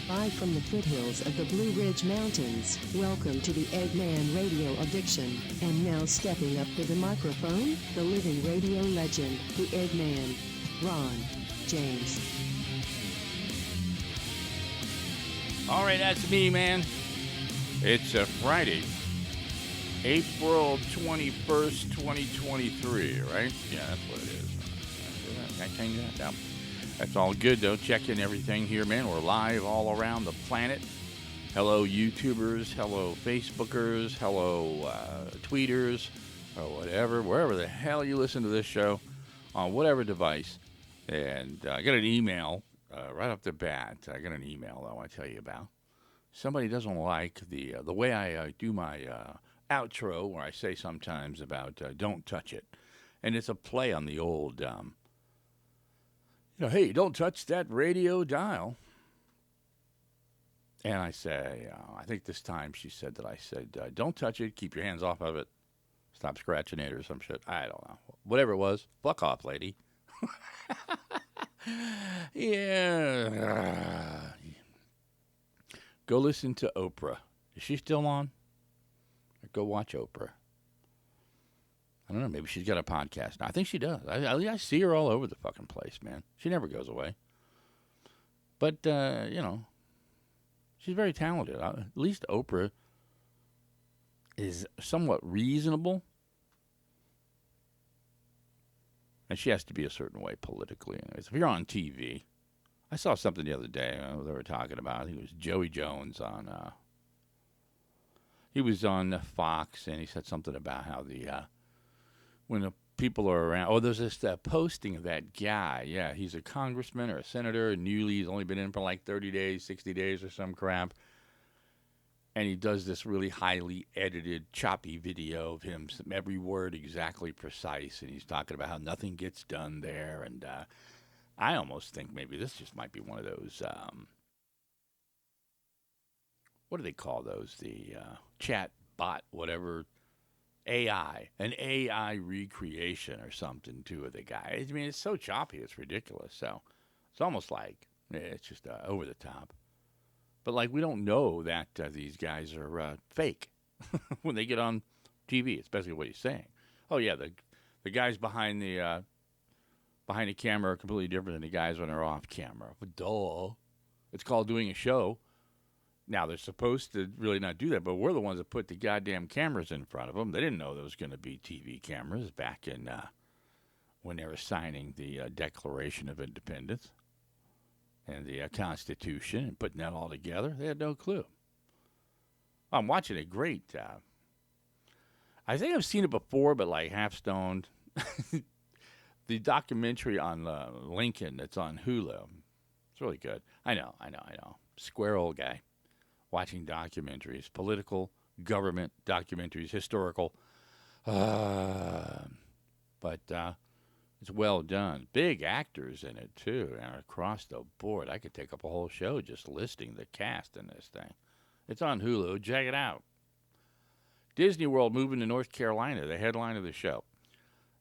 Live from the foothills of the Blue Ridge Mountains, welcome to the EggMan Radio Addiction. And now stepping up to the microphone, the living radio legend, the EggMan, Ron James. All right, that's me, man. It's a Friday, April 21st, 2023, right? Yeah, that's what it is. Can I change that? No. That's all good, though. Checking everything here, man. We're live all around the planet. Hello, YouTubers. Hello, Facebookers. Hello, tweeters, or whatever. Wherever the hell you listen to this show, on whatever device. And I got an email right off the bat. I got an email I want to tell you about. Somebody doesn't like the way I do my outro, where I say sometimes about don't touch it. And it's a play on the old... hey, don't touch that radio dial. And I say, I think this time she said that I said, don't touch it, keep your hands off of it, stop scratching it or some shit. I don't know. Whatever it was, fuck off, lady. Yeah. Go listen to Oprah. Is she still on? Go watch Oprah. I don't know. Maybe she's got a podcast now. I think she does. I see her all over the fucking place, man. She never goes away. But, she's very talented. At least Oprah is somewhat reasonable. And she has to be a certain way politically. Anyways, if you're on TV, I saw something the other day they were talking about. I think it was Joey Jones on... he was on Fox, and he said something about how when the people are around... there's this posting of that guy. Yeah, he's a congressman or a senator, newly. He's only been in for like 30 days, 60 days or some crap. And he does this really highly edited, choppy video of him, every word exactly precise. And he's talking about how nothing gets done there. And I almost think maybe this just might be one of those... what do they call those? The chat bot, whatever... AI, an AI recreation or something to the guy. I mean, it's so choppy, it's ridiculous. So it's almost like it's just over the top. But like we don't know that these guys are fake when they get on TV, especially what he's saying. Oh yeah, the guys behind the camera are completely different than the guys when they're off camera. But duh, it's called doing a show. Now, they're supposed to really not do that, but we're the ones that put the goddamn cameras in front of them. They didn't know there was going to be TV cameras back in when they were signing the Declaration of Independence and the Constitution and putting that all together. They had no clue. I'm watching a great... I think I've seen it before, but like half-stoned. The documentary on Lincoln that's on Hulu. It's really good. I know. Square old guy. Watching documentaries, political, government documentaries, historical. But it's well done. Big actors in it, too, and across the board. I could take up a whole show just listing the cast in this thing. It's on Hulu. Check it out. Disney World moving to North Carolina, the headline of the show.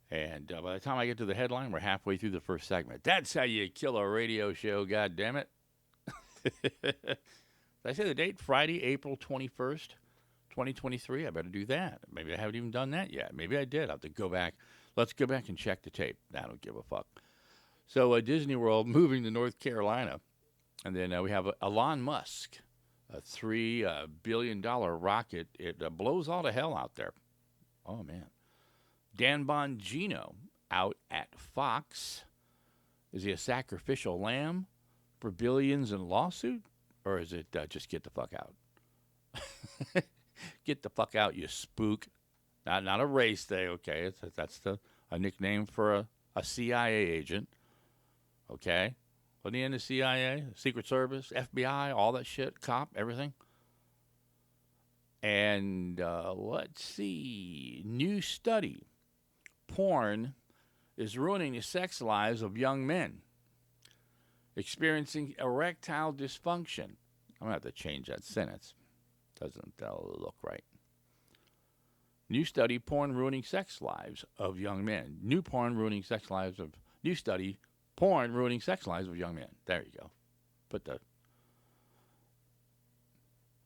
And by the time I get to the headline, we're halfway through the first segment. That's how you kill a radio show, goddammit. Did I say the date? Friday, April 21st, 2023. I better do that. Maybe I haven't even done that yet. Maybe I did. I'll have to go back. Let's go back and check the tape. I don't give a fuck. So Disney World moving to North Carolina. And then we have Elon Musk, a $3 billion rocket. It blows all to hell out there. Oh, man. Dan Bongino out at Fox. Is he a sacrificial lamb for billions in lawsuit? Or is it just get the fuck out? Get the fuck out, you spook. Not a race thing, okay? That's a nickname for a CIA agent, okay? Wasn't he in the CIA, Secret Service, FBI, all that shit, cop, everything? And let's see. New study. Porn is ruining the sex lives of young men experiencing erectile dysfunction. I'm going to have to change that sentence. Doesn't look right. New study, porn ruining sex lives of young men. New study, porn ruining sex lives of young men. There you go. Put the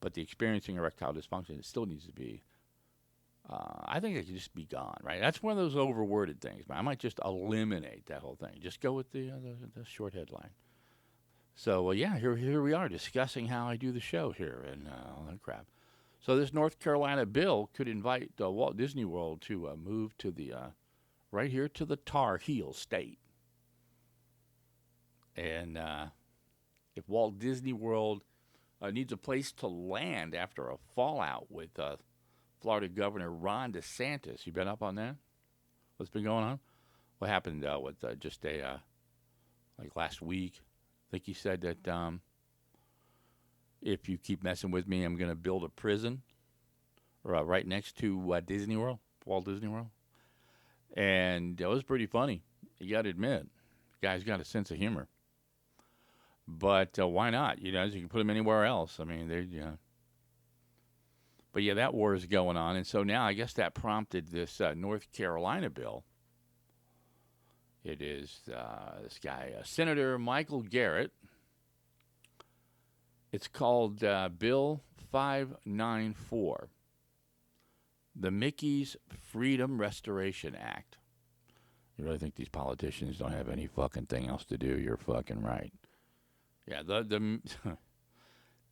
But the experiencing erectile dysfunction, it still needs to be. I think it could just be gone, right? That's one of those overworded things. But I might just eliminate that whole thing. Just go with the short headline. So, yeah, here we are discussing how I do the show here and all that crap. So this North Carolina bill could invite Walt Disney World to move to the right here to the Tar Heel state. And if Walt Disney World needs a place to land after a fallout with Florida Governor Ron DeSantis, you been up on that? What's been going on? What happened with just like last week? I think he said that if you keep messing with me, I'm going to build a prison right next to Disney World, Walt Disney World. And it was pretty funny. You got to admit, the guy's got a sense of humor. But why not? You can put him anywhere else. I mean, But yeah, that war is going on. And so now I guess that prompted this North Carolina bill. It is this guy, Senator Michael Garrett. It's called Bill 594, the Mickey's Freedom Restoration Act. You really think these politicians don't have any fucking thing else to do? You're fucking right. Yeah,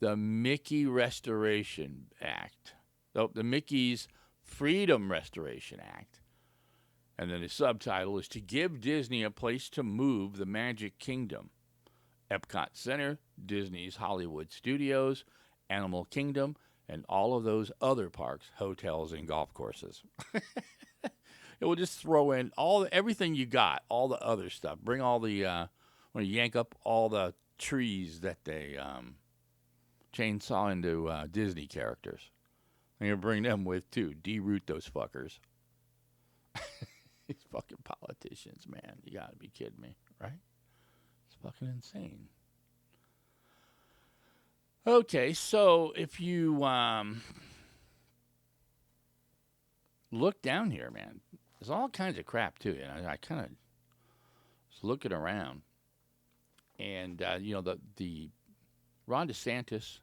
the Mickey Restoration Act. The Mickey's Freedom Restoration Act. And then the subtitle is to give Disney a place to move the Magic Kingdom. Epcot Center, Disney's Hollywood Studios, Animal Kingdom, and all of those other parks, hotels, and golf courses. It will just throw in everything you got, all the other stuff. Bring all the, when you yank up all the trees that they chainsaw into Disney characters. And you bring them with, too. De-root those fuckers. These fucking politicians, man. You gotta be kidding me, right? It's fucking insane. Okay, so if you look down here, man, there's all kinds of crap, too. And I kind of was looking around. And, the Ron DeSantis,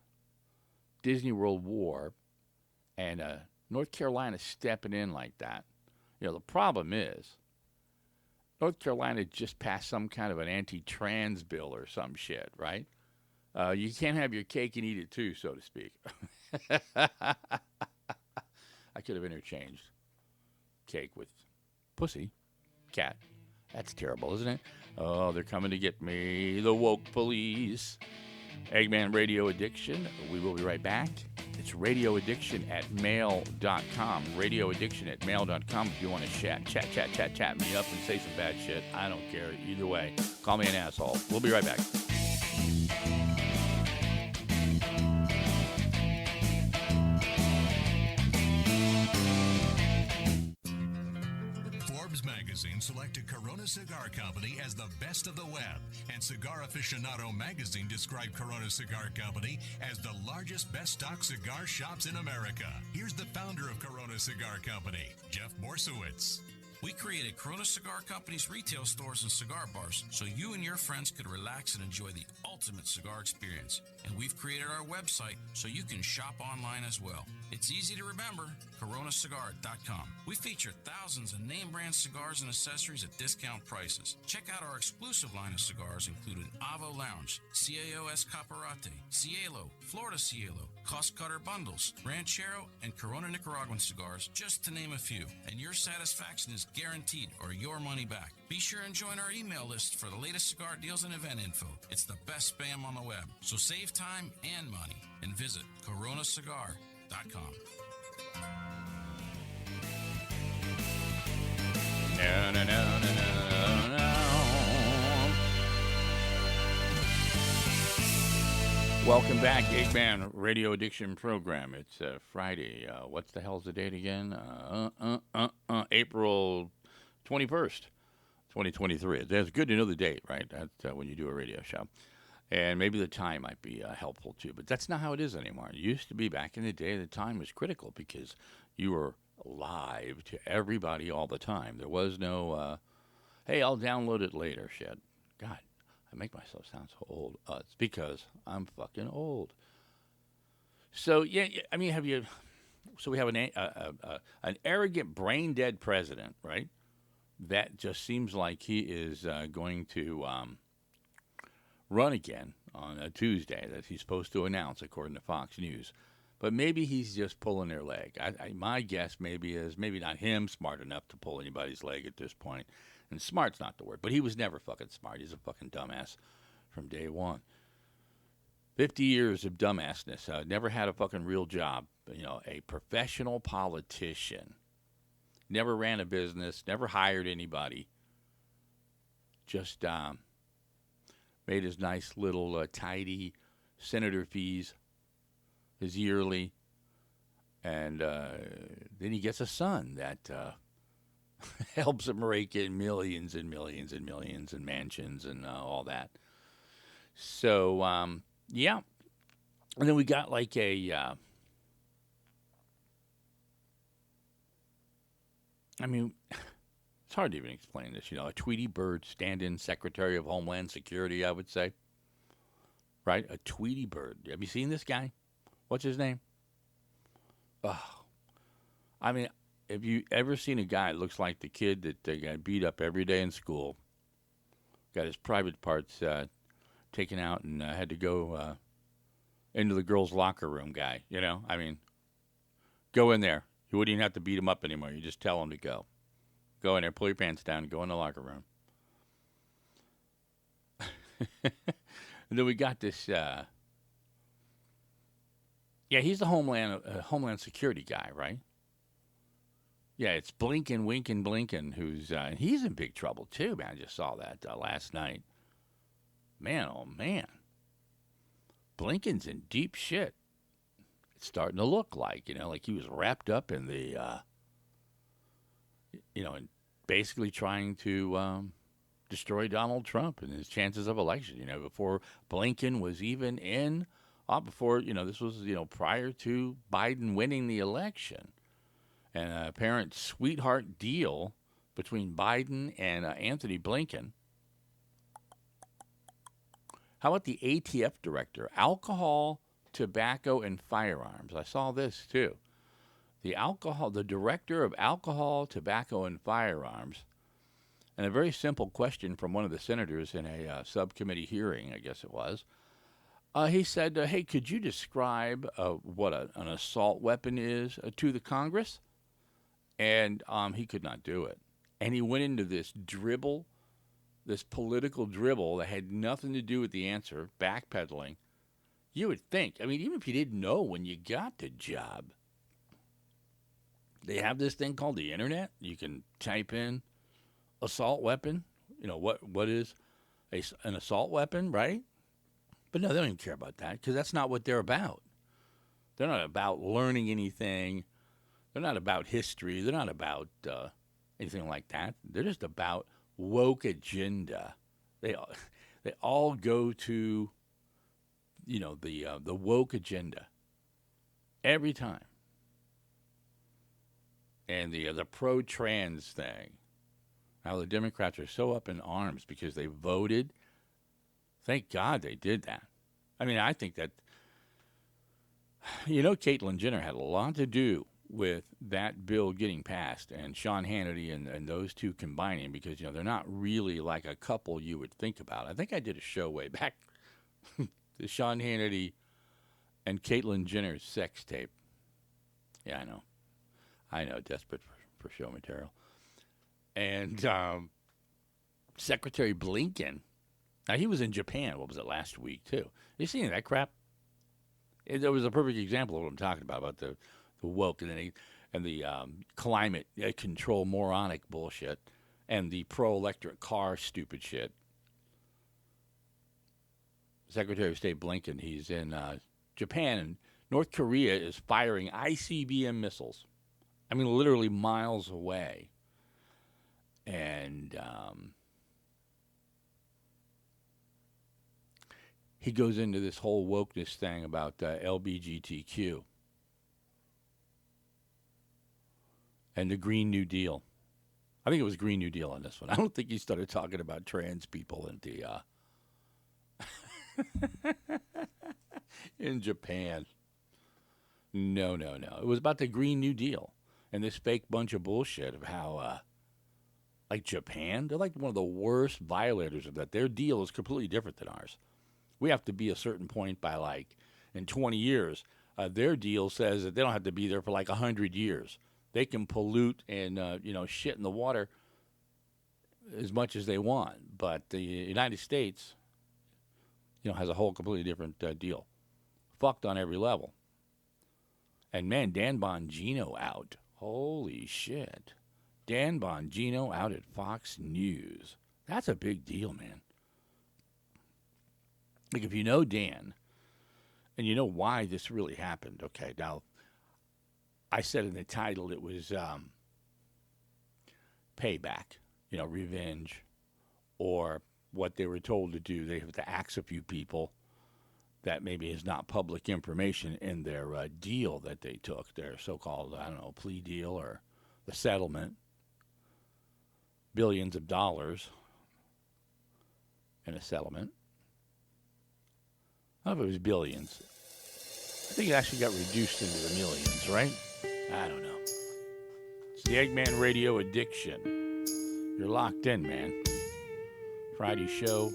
Disney World war, and North Carolina stepping in like that. The problem is North Carolina just passed some kind of an anti-trans bill or some shit, right? You can't have your cake and eat it too, so to speak. I could have interchanged cake with pussy, cat. That's terrible, isn't it? Oh, they're coming to get me, the woke police. EggMan Radio Addiction. We will be right back. It's RadioAddiction at mail.com. RadioAddiction at mail.com if you want to chat me up and say some bad shit. I don't care. Either way, call me an asshole. We'll be right back. Magazine selected Corona Cigar Company as the best of the web, and Cigar Aficionado magazine described Corona Cigar Company as the largest best-stocked cigar shops in America. Here's the founder of Corona Cigar Company, Jeff Borsowitz. We created Corona Cigar Company's retail stores and cigar bars so you and your friends could relax and enjoy the ultimate cigar experience. And we've created our website so you can shop online as well. It's easy to remember, coronacigar.com. We feature thousands of name brand cigars and accessories at discount prices. Check out our exclusive line of cigars including Avo Lounge, CAO Escaparate, Cielo, Florida Cielo, Cost Cutter Bundles, Ranchero, and Corona Nicaraguan cigars, just to name a few. And your satisfaction is guaranteed or your money back. Be sure and join our email list for the latest cigar deals and event info. It's the best spam on the web. So save time and money and visit coronacigar.com. No. Welcome back, EggMan Radio Addiction program. It's Friday. What the hell's the date again? April 21st, 2023. It's good to know the date, right? That's when you do a radio show. And maybe the time might be helpful, too. But that's not how it is anymore. It used to be back in the day, the time was critical because you were live to everybody all the time. There was no, hey, I'll download it later shit. God, I make myself sound so old. It's because I'm fucking old. So I mean, have you? So we have an arrogant, brain dead president, right? That just seems like he is going to run again on a Tuesday that he's supposed to announce, according to Fox News. But maybe he's just pulling their leg. My guess maybe is maybe not him smart enough to pull anybody's leg at this point. And smart's not the word, but he was never fucking smart. He's a fucking dumbass from day one. 50 years of dumbassness. Never had a fucking real job. A professional politician. Never ran a business. Never hired anybody. Just made his nice little tidy senator fees, his yearly. And then he gets a son that helps him rake in millions and millions and millions and mansions and all that. So, yeah. And then we got like a, I mean, it's hard to even explain this, a Tweety Bird stand-in Secretary of Homeland Security, I would say. Right? A Tweety Bird. Have you seen this guy? What's his name? Oh. I mean, have you ever seen a guy that looks like the kid that got beat up every day in school? Got his private parts taken out and had to go into the girls' locker room guy, I mean, go in there. You wouldn't even have to beat him up anymore. You just tell him to go. Go in there, pull your pants down, and go in the locker room. And then we got this, he's the Homeland Security guy, right? Yeah, it's Blinken, who's, he's in big trouble too, man. I just saw that last night. Man, oh man. Blinken's in deep shit. It's starting to look like, like he was wrapped up in the, and basically trying to destroy Donald Trump and his chances of election, before Blinken was even in, before, this was, prior to Biden winning the election. And an apparent sweetheart deal between Biden and Anthony Blinken. How about the ATF director? Alcohol, tobacco, and firearms. I saw this too. The director of alcohol, tobacco, and firearms. And a very simple question from one of the senators in a subcommittee hearing, I guess it was. He said, hey, could you describe what an assault weapon is to the Congress? And he could not do it. And he went into this dribble, this political dribble that had nothing to do with the answer, backpedaling. You would think, I mean, even if you didn't know when you got the job, they have this thing called the internet. You can type in assault weapon. What is an assault weapon, right? But no, they don't even care about that because that's not what they're about. They're not about learning anything. They're not about history. They're not about anything like that. They're just about woke agenda. They all go to, the woke agenda every time. And the pro-trans thing. How the Democrats are so up in arms because they voted. Thank God they did that. I mean, I think that, Caitlyn Jenner had a lot to do with that bill getting passed and Sean Hannity and those two combining because, they're not really like a couple you would think about. I think I did a show way back, the Sean Hannity and Caitlyn Jenner's sex tape. Yeah, I know, desperate for show material. And Secretary Blinken, now he was in Japan, what was it, last week too. You seen that crap? There was a perfect example of what I'm talking about the woke and the climate control moronic bullshit and the pro-electric car stupid shit. Secretary of State Blinken, he's in Japan, and North Korea is firing ICBM missiles. I mean, literally miles away. And he goes into this whole wokeness thing about LGBTQ and the Green New Deal. I think it was Green New Deal on this one. I don't think he started talking about trans people in the in Japan. No, no, no. It was about the Green New Deal and this fake bunch of bullshit of how, like Japan, they're like one of the worst violators of that. Their deal is completely different than ours. We have to be a certain point by like in 20 years. Their deal says that they don't have to be there for like 100 years. They can pollute and shit in the water as much as they want. But the United States, has a whole completely different deal. Fucked on every level. And man, Dan Bongino out. Holy shit. Dan Bongino out at Fox News. That's a big deal, man. Like, if you know Dan, and you know why this really happened, okay, now, I said in the title it was payback, revenge, or what they were told to do. They have to axe a few people that maybe is not public information in their deal that they took, their so-called, plea deal or the settlement. Billions of dollars in a settlement. I don't know if it was billions. I think it actually got reduced into the millions, right? I don't know. It's the EggMan Radio Addiction. You're locked in, man. Friday show.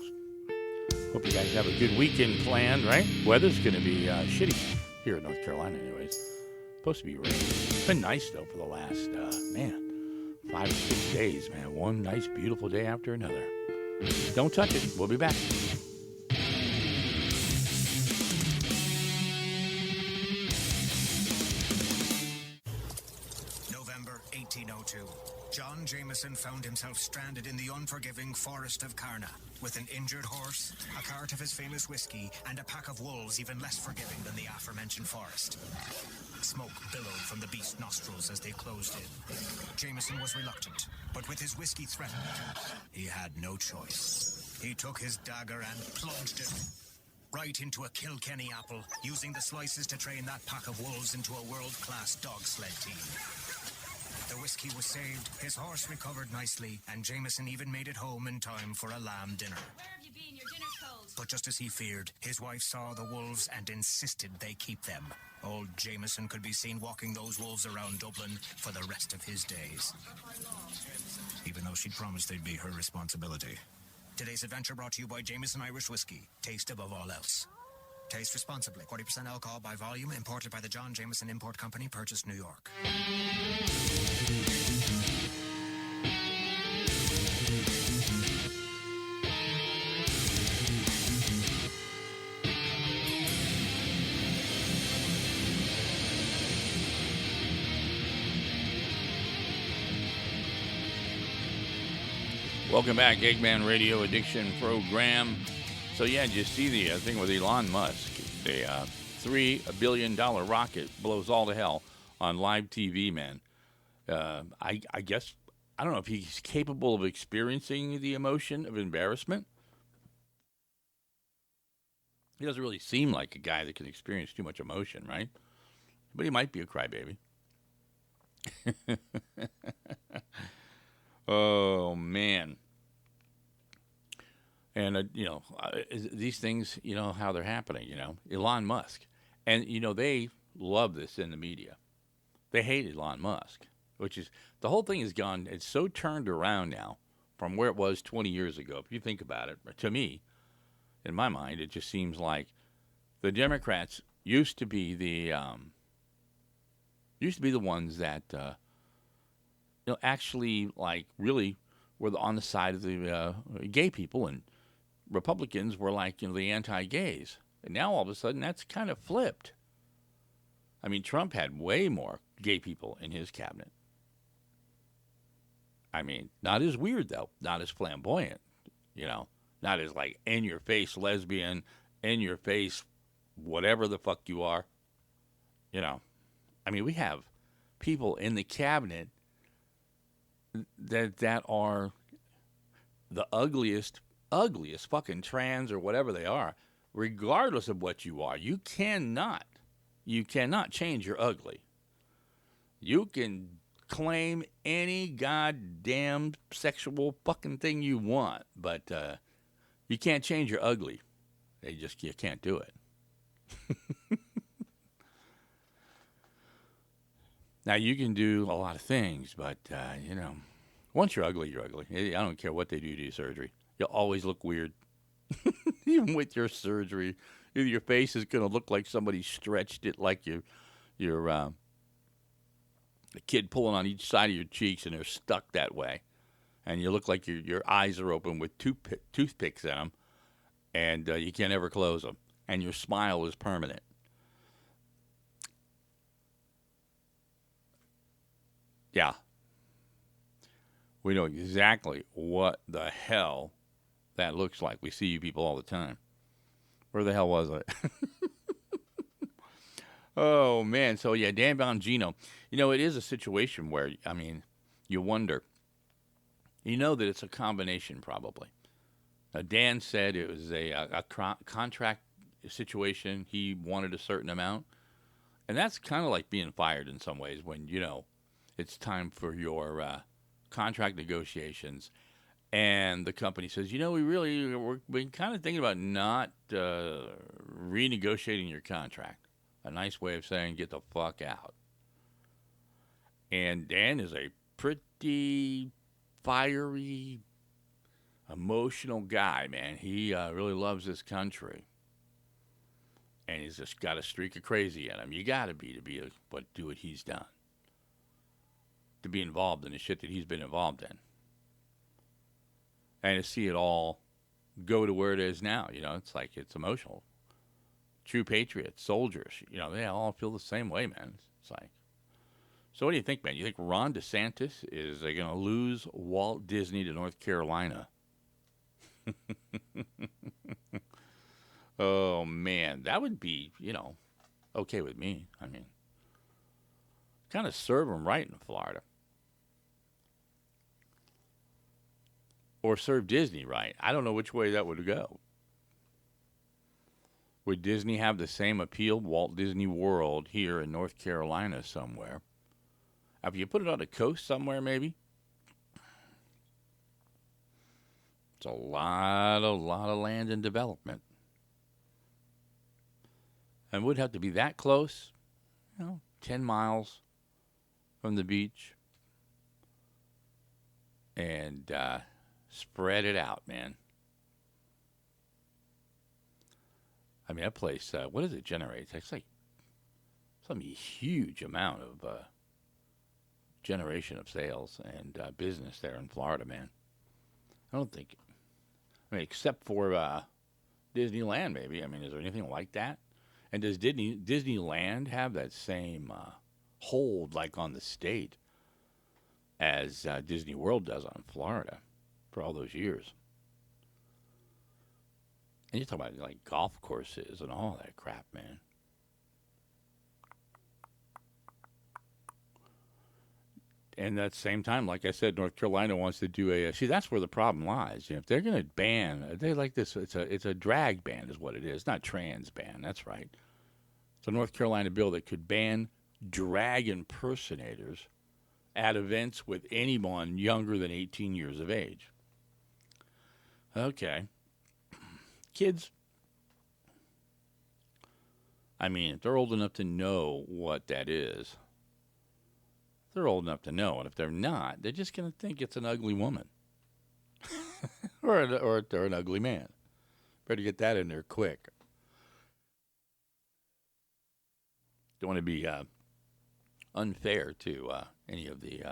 Hope you guys have a good weekend planned, right? Weather's going to be shitty here in North Carolina anyways. Supposed to be rain. It's been nice, though, for the last, 5 or 6 days, man. One nice, beautiful day after another. Don't touch it. We'll be back. November 1802. John Jameson found himself stranded in the unforgiving forest of Carna, with an injured horse, a cart of his famous whiskey, and a pack of wolves even less forgiving than the aforementioned forest. Smoke billowed from the beast's nostrils as they closed in. Jameson was reluctant, but with his whiskey threatened, he had no choice. He took his dagger and plunged it right into a Kilkenny apple, using the slices to train that pack of wolves into a world-class dog sled team. The whiskey was saved, his horse recovered nicely, and Jameson even made it home in time for a lamb dinner. Where have you been? Your dinner's cold. But just as he feared, his wife saw the wolves and insisted they keep them. Old Jameson could be seen walking those wolves around Dublin for the rest of his days, even though she'd promised they'd be her responsibility. Today's adventure brought to you by Jameson Irish Whiskey. Taste above all else. Taste responsibly. 40% alcohol by volume. Imported by the John Jameson Import Company. Purchased New York. Welcome back, EggMan Radio Addiction program. So, yeah, did you see the thing with Elon Musk? The $3 billion rocket blows all to hell on live TV, man. I guess, I don't know if he's capable of experiencing the emotion of embarrassment. He doesn't really seem like a guy that can experience too much emotion, right? But he might be a crybaby. Oh, man. And, these things, how they're happening, Elon Musk. And, they love this in the media. They hate Elon Musk, which is, the whole thing has gone, it's so turned around now from where it was 20 years ago. If you think about it, to me, in my mind, it just seems like the Democrats used to be the ones that, actually, like, really were on the side of the gay people, and Republicans were like, the anti-gays. And now all of a sudden that's kind of flipped. I mean, Trump had way more gay people in his cabinet. I mean, not as weird, though. Not as flamboyant, Not as, like, in-your-face lesbian, in-your-face whatever the fuck you are. I mean, we have people in the cabinet that are the ugliest fucking trans or whatever they are, regardless of what you are. You cannot change your ugly. You can claim any goddamn sexual fucking thing you want, but you can't change your ugly. You can't do it. Now, you can do a lot of things, but, once you're ugly, you're ugly. I don't care what they do to your surgery. You'll always look weird. Even with your surgery, either your face is going to look like somebody stretched it like you're a kid pulling on each side of your cheeks and they're stuck that way. And you look like your eyes are open with toothpicks in them, and you can't ever close them. And your smile is permanent. Yeah. We know exactly what the hell that looks like. We see you people all the time. Where the hell was I? Oh, man. So, yeah, Dan Bongino. It is a situation where, you wonder. You know that it's a combination, probably. Dan said it was a contract situation. He wanted a certain amount. And that's kind of like being fired in some ways when, it's time for your contract negotiations. And the company says, we're kind of thinking about not renegotiating your contract. A nice way of saying get the fuck out. And Dan is a pretty fiery, emotional guy, man. He really loves this country. And he's just got a streak of crazy in him. You got to be do what he's done. To be involved in the shit that he's been involved in. And to see it all go to where it is now, it's like it's emotional. True patriots, soldiers, they all feel the same way, man. It's like, so what do you think, man? You think Ron DeSantis is going to lose Walt Disney to North Carolina? Oh, man, that would be, okay with me. Kind of serve him right in Florida. Or serve Disney right. I don't know which way that would go. Would Disney have the same appeal, Walt Disney World, here in North Carolina somewhere? If you put it on the coast somewhere, maybe? It's a lot of land and development. And would have to be that close, 10 miles from the beach. And spread it out, man. That place, what does it generate? It's like some huge amount of generation of sales and business there in Florida, man. I don't think, except for Disneyland, maybe. Is there anything like that? And does Disneyland have that same hold, like on the state, as Disney World does on Florida for all those years? And you talk about like golf courses and all that crap, man. And at the same time, like I said, North Carolina wants to do see, that's where the problem lies. If they're going to ban, they like this. It's a drag ban, is what it is, not trans ban. That's right. It's a North Carolina bill that could ban drag impersonators at events with anyone younger than 18 years of age. Okay. Kids, if they're old enough to know what that is, they're old enough to know. And if they're not, they're just going to think it's an ugly woman. or they're an ugly man. Better get that in there quick. Don't want to be unfair to any of the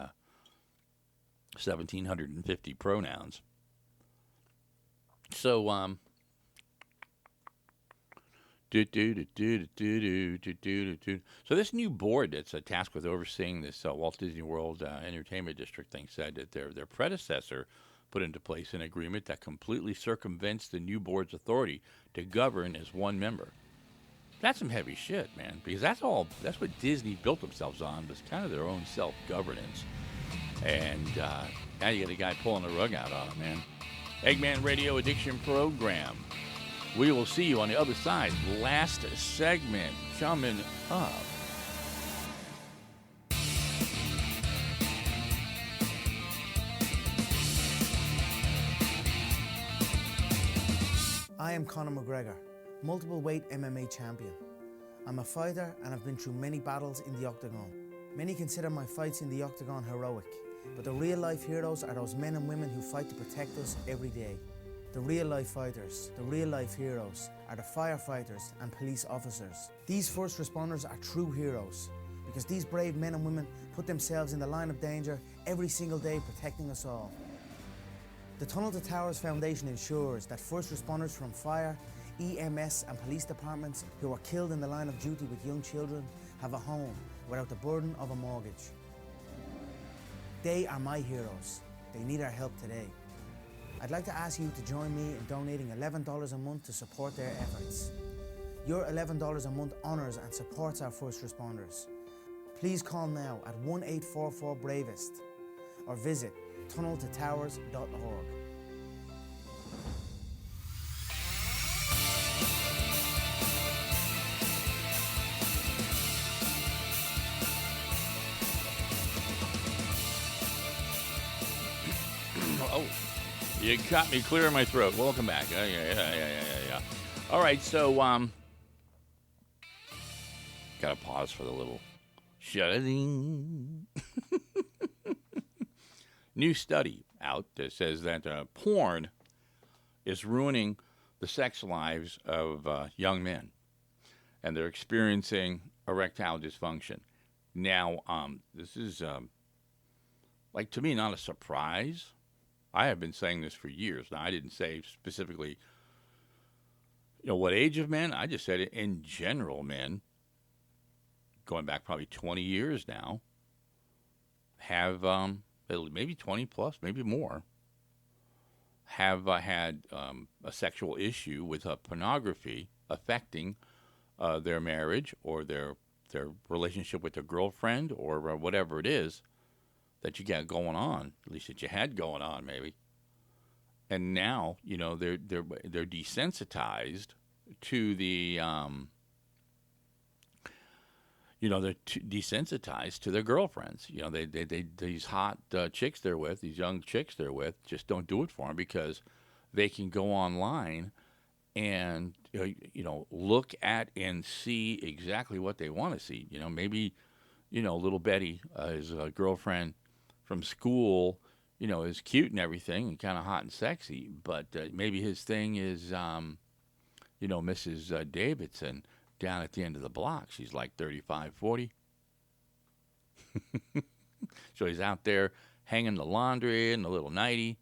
1,750 pronouns. So, So this new board that's tasked with overseeing this Walt Disney World Entertainment District thing said that their predecessor put into place an agreement that completely circumvents the new board's authority to govern as one member. That's some heavy shit, man, because that's what Disney built themselves on, was kind of their own self-governance. And now you got a guy pulling the rug out on them, man. EggMan Radio Addiction program. We will see you on the other side. Last segment coming up. I am Conor McGregor, multiple weight MMA champion. I'm a fighter and I've been through many battles in the octagon. Many consider my fights in the octagon heroic, but the real-life heroes are those men and women who fight to protect us every day. The real-life fighters, the real-life heroes, are the firefighters and police officers. These first responders are true heroes, because these brave men and women put themselves in the line of danger every single day protecting us all. The Tunnel to Towers Foundation ensures that first responders from fire, EMS and police departments who are killed in the line of duty with young children have a home without the burden of a mortgage. They are my heroes. They need our help today. I'd like to ask you to join me in donating $11 a month to support their efforts. Your $11 a month honours and supports our first responders. Please call now at 1-844-BRAVEST or visit tunneltotowers.org. Oh, you caught me clear in my throat. Welcome back. Yeah. All right, so got to pause for the little shutting. New study out that says that porn is ruining the sex lives of young men, and they're experiencing erectile dysfunction. Now, this is like, to me, not a surprise. I have been saying this for years. Now, I didn't say specifically, what age of men. I just said it in general, men, going back probably 20 years now, have, maybe 20 plus, maybe more, have had a sexual issue with pornography affecting their marriage or their relationship with their girlfriend or whatever it is that you got going on, at least that you had going on, maybe. And now, they're desensitized to the, they're desensitized to their girlfriends. They these hot chicks they're with, these young chicks they're with, just don't do it for them because they can go online and look at and see exactly what they want to see. Maybe little Betty, his girlfriend from school, is cute and everything and kind of hot and sexy, but maybe his thing is, Mrs. Davidson down at the end of the block. She's like 35, 40. So he's out there hanging the laundry in the little nightie,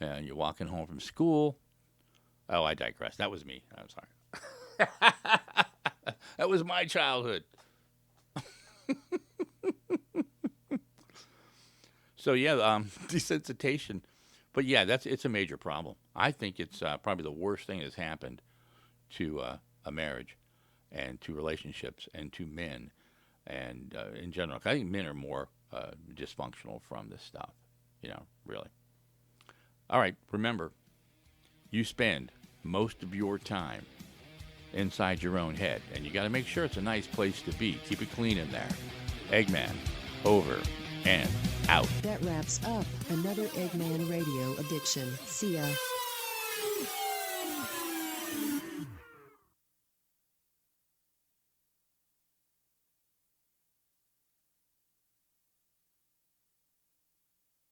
and you're walking home from school. Oh, I digress. That was me. I'm sorry. That was my childhood. So, yeah, desensitization. But, yeah, it's a major problem. I think it's probably the worst thing that's happened to a marriage and to relationships and to men and in general. I think men are more dysfunctional from this stuff, really. All right, remember, you spend most of your time inside your own head, and you got to make sure it's a nice place to be. Keep it clean in there. EggMan, over and out. That wraps up another EggMan Radio Addiction. See ya.